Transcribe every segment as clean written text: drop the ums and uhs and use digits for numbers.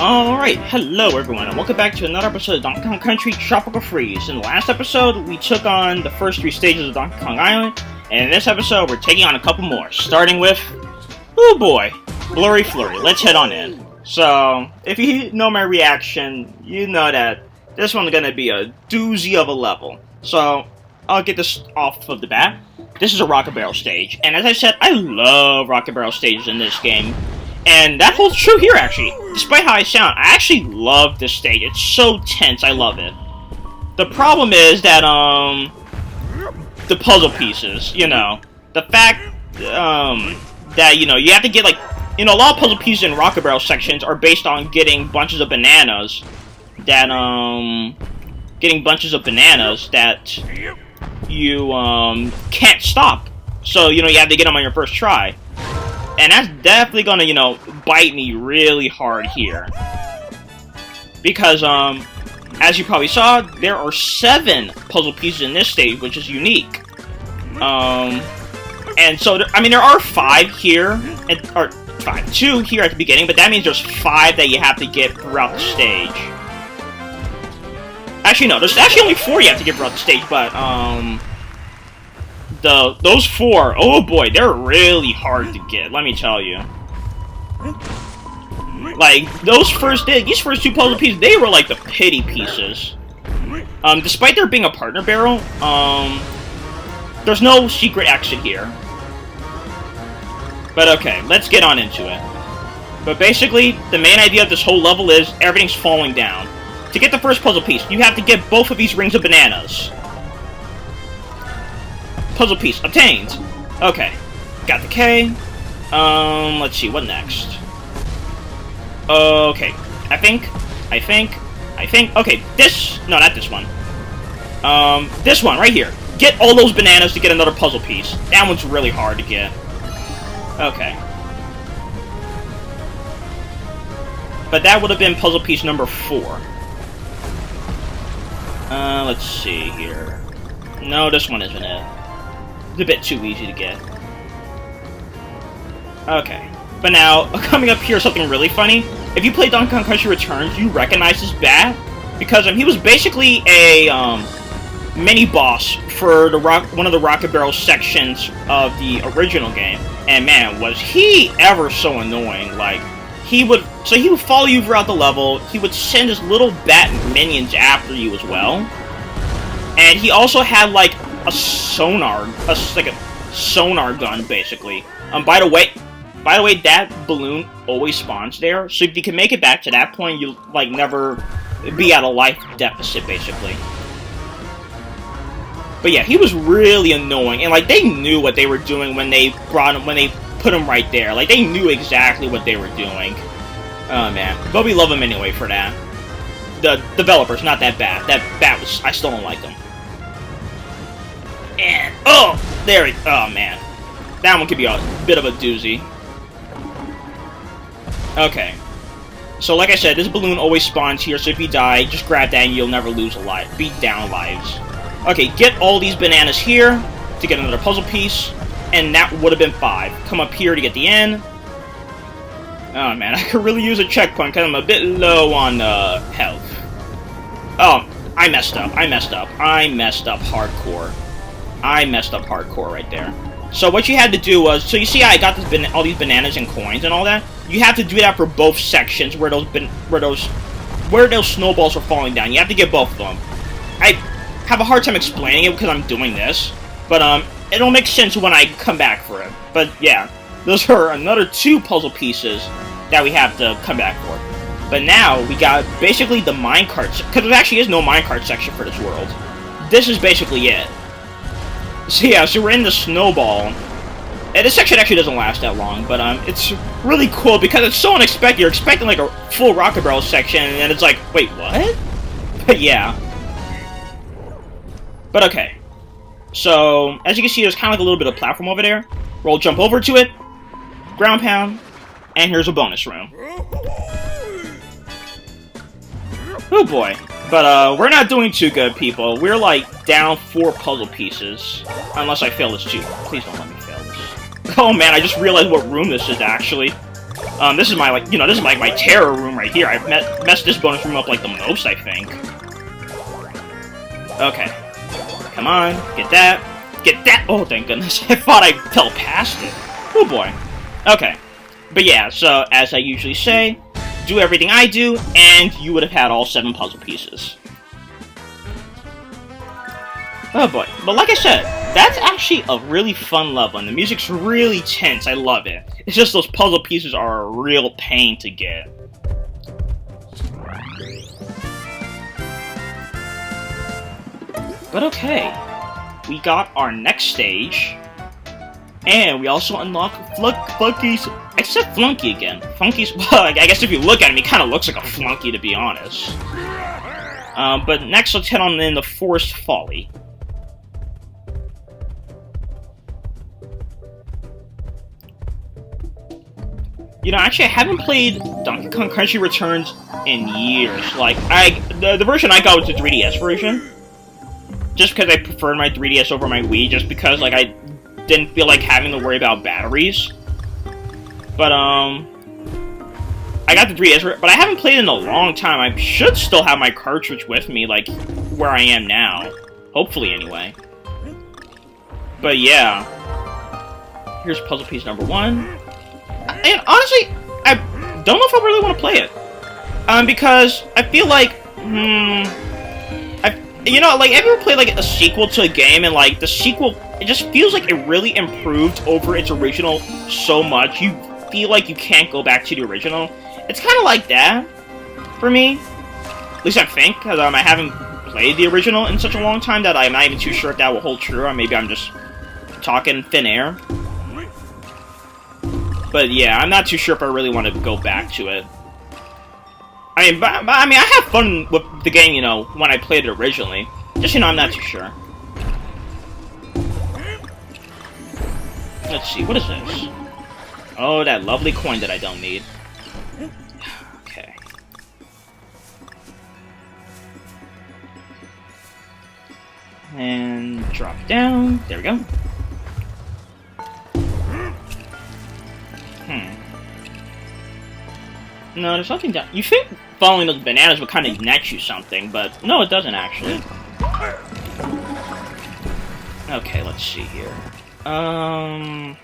Alright, hello everyone, and welcome back to another episode of Donkey Kong Country Tropical Freeze. In the last episode, we took on the first 3 stages of Donkey Kong Island, and in this episode, we're taking on a couple more, starting with, oh boy, Blurry Flurry. Let's head on in. So, if you know my reaction, you know that this one's gonna be a doozy of a level. So, I'll get this off of the bat. This is a Rocket Barrel stage, and as I said, I love Rocket Barrel stages in this game. And that holds true here, actually. Despite how I sound, I actually love this stage. It's so tense, I love it. The problem is that, the puzzle pieces, you know. The fact, that, you know, you have to get, like, you know, a lot of puzzle pieces in Rocket Barrel sections are based on getting bunches of bananas that, you, can't stop. So, you know, you have to get them on your first try. And that's definitely gonna, you know, bite me really hard here. Because, as you probably saw, there are 7 puzzle pieces in this stage, which is unique. And so, I mean, there are 5 here, or 2 here at the beginning, but that means there's 5 that you have to get throughout the stage. Actually, no, there's actually only 4 you have to get throughout the stage, but, those 4, oh boy, they're really hard to get, let me tell you. Like, these first 2 puzzle pieces, they were like the pity pieces. Despite there being a partner barrel, there's no secret exit here. But okay, let's get on into it. But basically, the main idea of this whole level is everything's falling down. To get the first puzzle piece, you have to get both of these rings of bananas. Puzzle piece obtained. Okay, got the K. Let's see, what next? Okay, I think. Okay, no, not this one. This one right here. Get all those bananas to get another puzzle piece. That one's really hard to get. Okay. But that would have been puzzle piece number 4. Let's see here. No, this one isn't it. It's a bit too easy to get. Okay. But now, coming up here is something really funny. If you play Donkey Kong Country Returns, you recognize this bat. Because he was basically a mini-boss for one of the Rocket Barrel sections of the original game. And man, was he ever so annoying. Like, he would follow you throughout the level. He would send his little bat minions after you as well. And he also had, like, a sonar gun, basically. By the way, that balloon always spawns there, so if you can make it back to that point, you'll, like, never be at a life deficit, basically. But yeah, he was really annoying, and, like, they knew what they were doing when they put him right there. Like, they knew exactly what they were doing. Oh, man. But we love him anyway for that. The developers, not that bad. That bat I still don't like him. And, oh man. That one could be a bit of a doozy. Okay. So, like I said, this balloon always spawns here, so if you die, just grab that and you'll never lose a life. Beat down lives. Okay, get all these bananas here to get another puzzle piece, and that would have been 5. Come up here to get the N. Oh, man, I could really use a checkpoint, because I'm a bit low on, health. Oh, I messed up hardcore. I messed up hardcore right there. So what you had to do was, so you see how I got all these bananas and coins and all that? You have to do that for both sections where those snowballs are falling down. You have to get both of them. I have a hard time explaining it because I'm doing this, but it'll make sense when I come back for it. But yeah, those are another 2 puzzle pieces that we have to come back for. But now we got basically the minecart, because there actually is no minecart section for this world. This is basically it. So yeah, so we're in the snowball. And this section actually doesn't last that long, but it's really cool because it's so unexpected. You're expecting like a full Rocket Barrel section, and then it's like, wait, what? But yeah. But okay. So, as you can see, there's kind of like a little bit of platform over there. We'll jump over to it, ground pound, and here's a bonus room. Oh boy. But, we're not doing too good, people. We're, like, down 4 puzzle pieces. Unless I fail this too. Please don't let me fail this. Oh man, I just realized what room this is, actually. This is my, like, you know, this is like my terror room right here. I've messed this bonus room up, like, the most, I think. Okay. Come on, get that. Get that! Oh, thank goodness. I thought I fell past it. Oh, boy. Okay. But yeah, so, as I usually say, do everything I do, and you would have had all 7 puzzle pieces. Oh boy. But like I said, that's actually a really fun level, and the music's really tense. I love it. It's just those puzzle pieces are a real pain to get. But okay. We got our next stage. And we also unlock Flunky's. I said Flunky again. Flunky's. Well, I guess if you look at him, he kind of looks like a flunky, to be honest. But next, let's head on in the Forest Folly. You know, actually, I haven't played Donkey Kong Country Returns in years. Like, the version I got was the 3DS version. Just because I preferred my 3DS over my Wii, just because, like, I didn't feel like having to worry about batteries. But, I got the 3DS, but I haven't played it in a long time. I should still have my cartridge with me, like, where I am now. Hopefully, anyway. But, yeah. Here's puzzle piece number 1. And honestly, I don't know if I really want to play it. Because I feel like, you know, like, have you ever played, like, a sequel to a game, and, like, the sequel, it just feels like it really improved over its original so much, you feel like you can't go back to the original? It's kind of like that, for me. At least I think, because I haven't played the original in such a long time that I'm not even too sure if that will hold true, or maybe I'm just talking thin air. But yeah, I'm not too sure if I really want to go back to it. I mean, I have fun with the game, you know, when I played it originally. Just, you know, I'm not too sure. Let's see, what is this? Oh, that lovely coin that I don't need. Okay. And drop down. There we go. No, there's nothing down. You think following those bananas would kind of net you something, but no, it doesn't actually. Okay, let's see here. I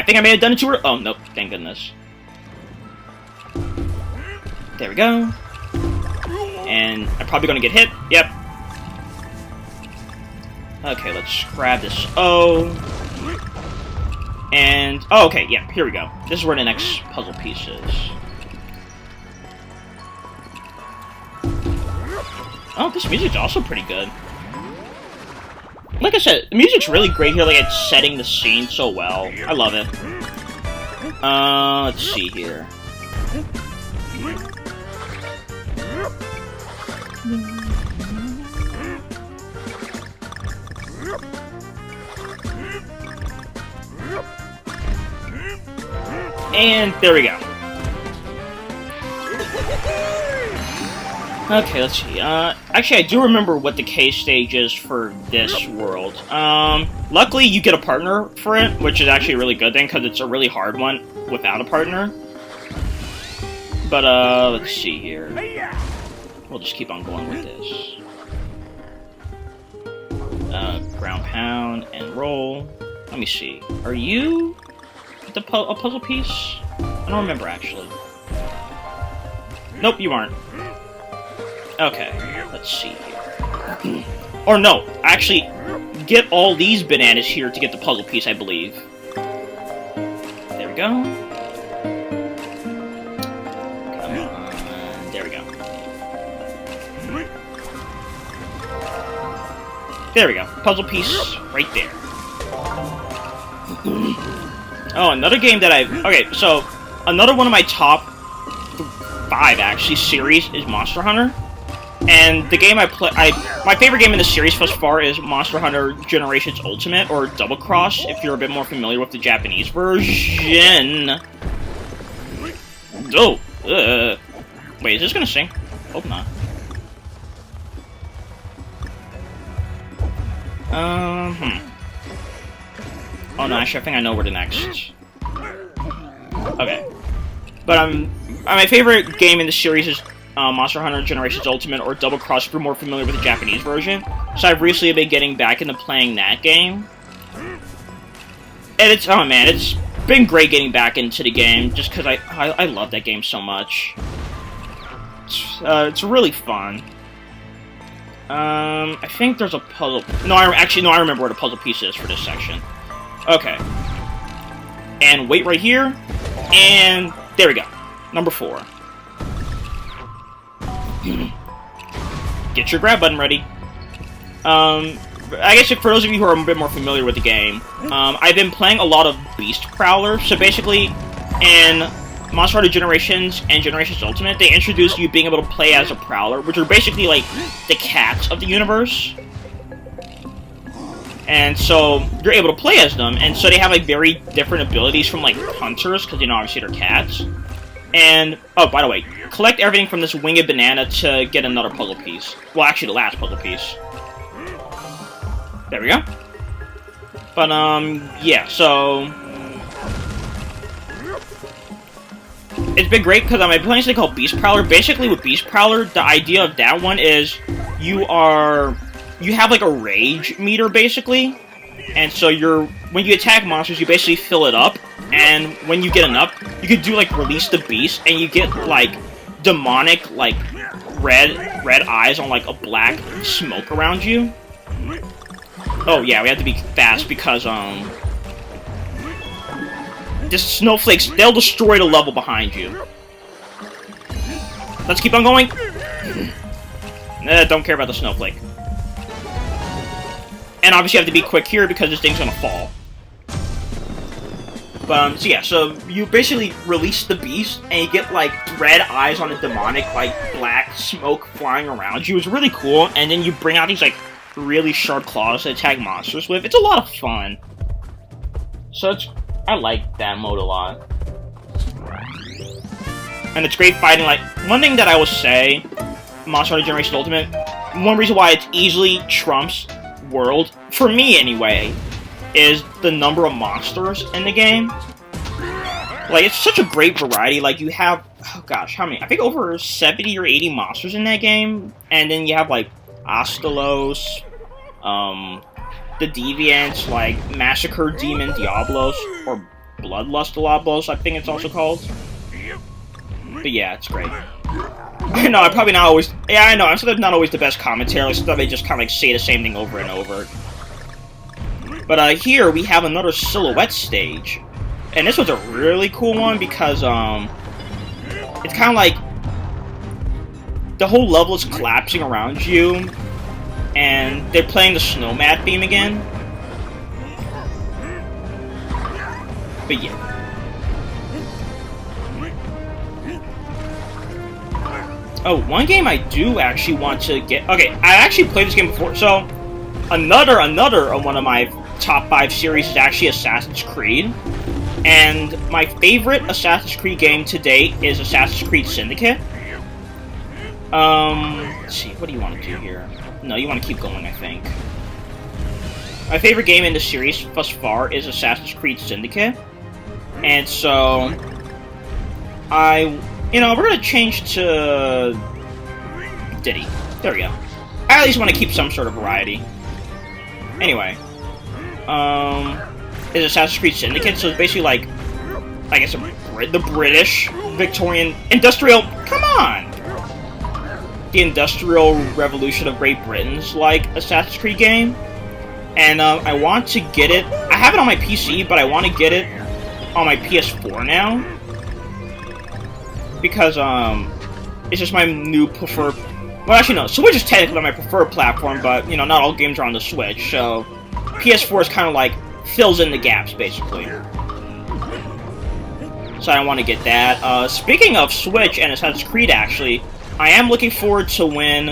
think I may have done it too early. Oh, nope, thank goodness. There we go. And I'm probably gonna get hit. Yep. Okay, let's grab this O. And, oh, okay, yeah, here we go. This is where the next puzzle piece is. Oh, this music's also pretty good. Like I said, the music's really great here, like, it's setting the scene so well. I love it. Let's see here. And there we go. Okay, let's see. Actually, I do remember what the K stage is for this world. Luckily, you get a partner for it, which is actually a really good thing, because it's a really hard one without a partner. But, let's see here. We'll just keep on going with this. Ground pound and roll. Let me see. Are you a puzzle piece? I don't remember, actually. Nope, you aren't. Okay, let's see here. Or no, actually, get all these bananas here to get the puzzle piece, I believe. There we go. Come on. There we go. There we go. Puzzle piece right there. Oh, another game that okay, so, another one of my top 5, actually, series is Monster Hunter. And the game I play, my favorite game in the series thus far is Monster Hunter Generations Ultimate, or Double Cross, if you're a bit more familiar with the Japanese version. Oh, wait, is this gonna sing? Hope not. Oh no, actually I think I know where the next... Okay. But my favorite game in the series is Monster Hunter Generations Ultimate or Double Cross if you're more familiar with the Japanese version. So I've recently been getting back into playing that game. And it's, oh man, it's been great getting back into the game just because I love that game so much. It's really fun. I think there's a puzzle... No, I remember where the puzzle piece is for this section. Okay. And wait right here. And there we go. Number 4. Get your grab button ready. I guess for those of you who are a bit more familiar with the game, I've been playing a lot of Beast Prowler. So basically, in Monster Hunter Generations and Generations Ultimate, they introduce you being able to play as a Prowler, which are basically like the cats of the universe. And so you're able to play as them, and so they have like very different abilities from like hunters, because you know obviously they're cats. And oh, by the way, collect everything from this winged banana to get another puzzle piece. Well, actually, the last puzzle piece. There we go. But yeah. So it's been great because I'm playing something called Beast Prowler. Basically, with Beast Prowler, the idea of that one is you have like a rage meter basically, and so when you attack monsters, you basically fill it up, and when you get enough, you can do like release the beast, and you get like demonic like red eyes on like a black smoke around you. Oh yeah, we have to be fast because the snowflakes, they'll destroy the level behind you. Let's keep on going. Don't care about the snowflake. And obviously you have to be quick here because this thing's gonna fall. But, so yeah, so you basically release the beast, and you get, like, red eyes on a demonic, like, black smoke flying around you. It's really cool, and then you bring out these, like, really sharp claws to attack monsters with. It's a lot of fun. So I like that mode a lot. And it's great fighting, like, one thing that I will say, Monster Hunter Generations Ultimate, one reason why it easily trumps World, for me anyway, is the number of monsters in the game. Like, it's such a great variety. Like, you have, oh gosh, how many? I think over 70 or 80 monsters in that game. And then you have, like, Ostelos, the Deviants, like, Massacre Demon Diablos, or Bloodlust Diablos, I think it's also called. But yeah, it's great. I know, I'm probably not always... Yeah, I know, I'm sometimes not always the best commentary. Like, sometimes they just kind of, like, say the same thing over and over. But, here, we have another silhouette stage. And this was a really cool one because, it's kind of like... The whole level is collapsing around you. And they're playing the Snowmad theme again. But yeah. Oh, one game I do actually want to get... Okay, I actually played this game before, so... Another one of my top 5 series is actually Assassin's Creed. And my favorite Assassin's Creed game to date is Assassin's Creed Syndicate. Let's see, what do you want to do here? No, you want to keep going, I think. My favorite game in the series thus far is Assassin's Creed Syndicate. And so... You know, we're gonna change to... Diddy. There we go. I at least want to keep some sort of variety. Anyway. It's Assassin's Creed Syndicate, so it's basically like... I guess the British Victorian... Industrial... Come on! The Industrial Revolution of Great Britain's, like, Assassin's Creed game. And, I want to get it... I have it on my PC, but I want to get it on my PS4 now. Because, it's just my new preferred... Well, actually, no. Switch is technically my preferred platform, but, you know, not all games are on the Switch, so... PS4 is kind of like, fills in the gaps, basically. So I want to get that. Speaking of Switch and Assassin's Creed, actually, I am looking forward to when...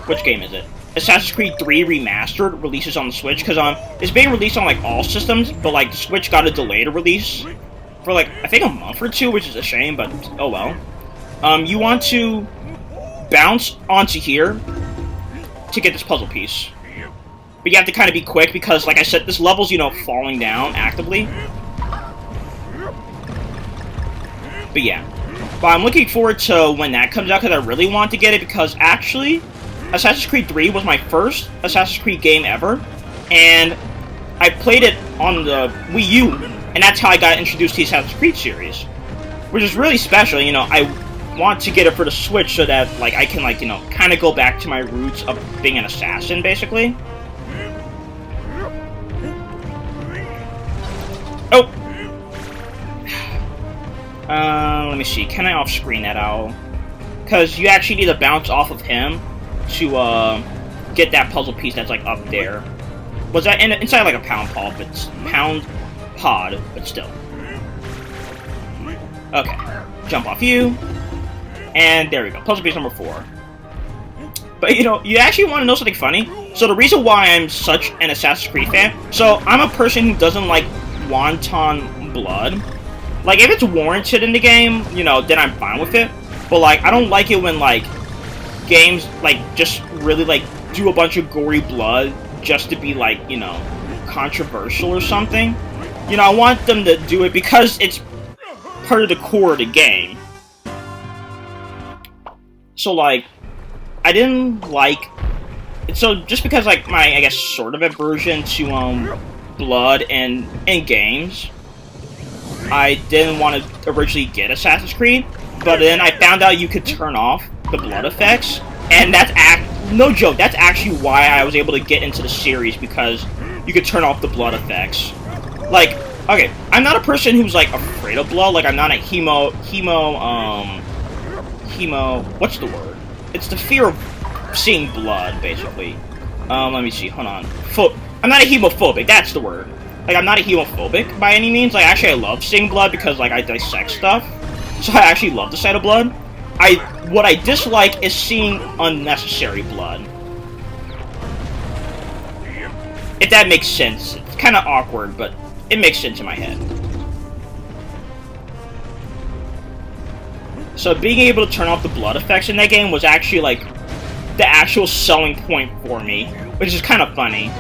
which game is it? Assassin's Creed 3 Remastered releases on the Switch, because, it's being released on, like, all systems, but, like, the Switch got a delayed release. For, like, I think a month or two, which is a shame, but oh well. You want to bounce onto here to get this puzzle piece. But But you have to kind of be quick because, like I said, this level's, you know, falling down actively. But yeah. But I'm looking forward to when that comes out because I really want to get it because actually, Assassin's Creed 3 was my first Assassin's Creed game ever. And I played it on the Wii U, and that's how I got introduced to the Assassin's Creed series. Which is really special, you know, I want to get it for the Switch so that, like, I can, like, you know, kind of go back to my roots of being an assassin, basically. Oh! Let me see, can I off-screen that out? Because you actually need to bounce off of him to, get that puzzle piece that's, like, up there. Was that inside, like, a pound pod, but still. Okay, jump off you, and there we go, puzzle piece number 4. But, you know, you actually want to know something funny? So the reason why I'm such an Assassin's Creed fan, so I'm a person who doesn't like wanton blood. Like, if it's warranted in the game, you know, then I'm fine with it. But, like, I don't like it when, like, games, like, just really, like, do a bunch of gory blood just to be, like, you know, controversial or something. You know, I want them to do it because it's part of the core of the game. So, like, I didn't like... So, just because, like, my, I guess, sort of aversion to, blood in games, I didn't want to originally get Assassin's Creed, but then I found out you could turn off the blood effects, and that's no joke, that's actually why I was able to get into the series, because you could turn off the blood effects. Like, okay, I'm not a person who's, like, afraid of blood, like, I'm not a what's the word? It's the fear of seeing blood, basically. Let me see, hold on. I'm not a hemophobic, that's the word. Like, I'm not a hemophobic by any means. Like, actually, I love seeing blood because, like, I dissect stuff. So I actually love the sight of blood. What I dislike is seeing unnecessary blood. If that makes sense. It's kind of awkward, but it makes sense in my head. So being able to turn off the blood effects in that game was actually, like, the actual selling point for me, which is kind of funny.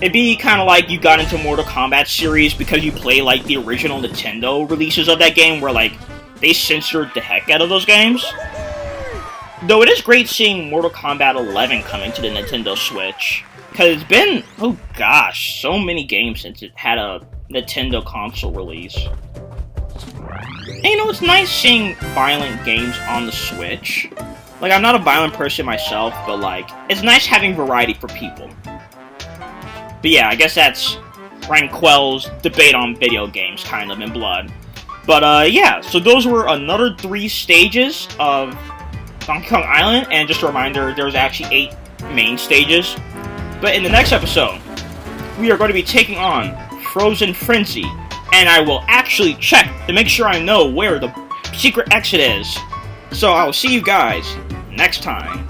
It'd be kind of like you got into Mortal Kombat series because you play, like, the original Nintendo releases of that game where, like, they censored the heck out of those games. Though it is great seeing Mortal Kombat 11 coming to the Nintendo Switch. Because it's been, oh gosh, so many games since it had a Nintendo console release. And, you know, it's nice seeing violent games on the Switch. Like, I'm not a violent person myself, but, like, it's nice having variety for people. But yeah, I guess that's Ranquel's debate on video games, kind of, in blood. But, yeah, so those were another 3 stages of Donkey Kong Island, and just a reminder, there's actually 8 main stages. But in the next episode, we are going to be taking on Frozen Frenzy, and I will actually check to make sure I know where the secret exit is. So I will see you guys next time.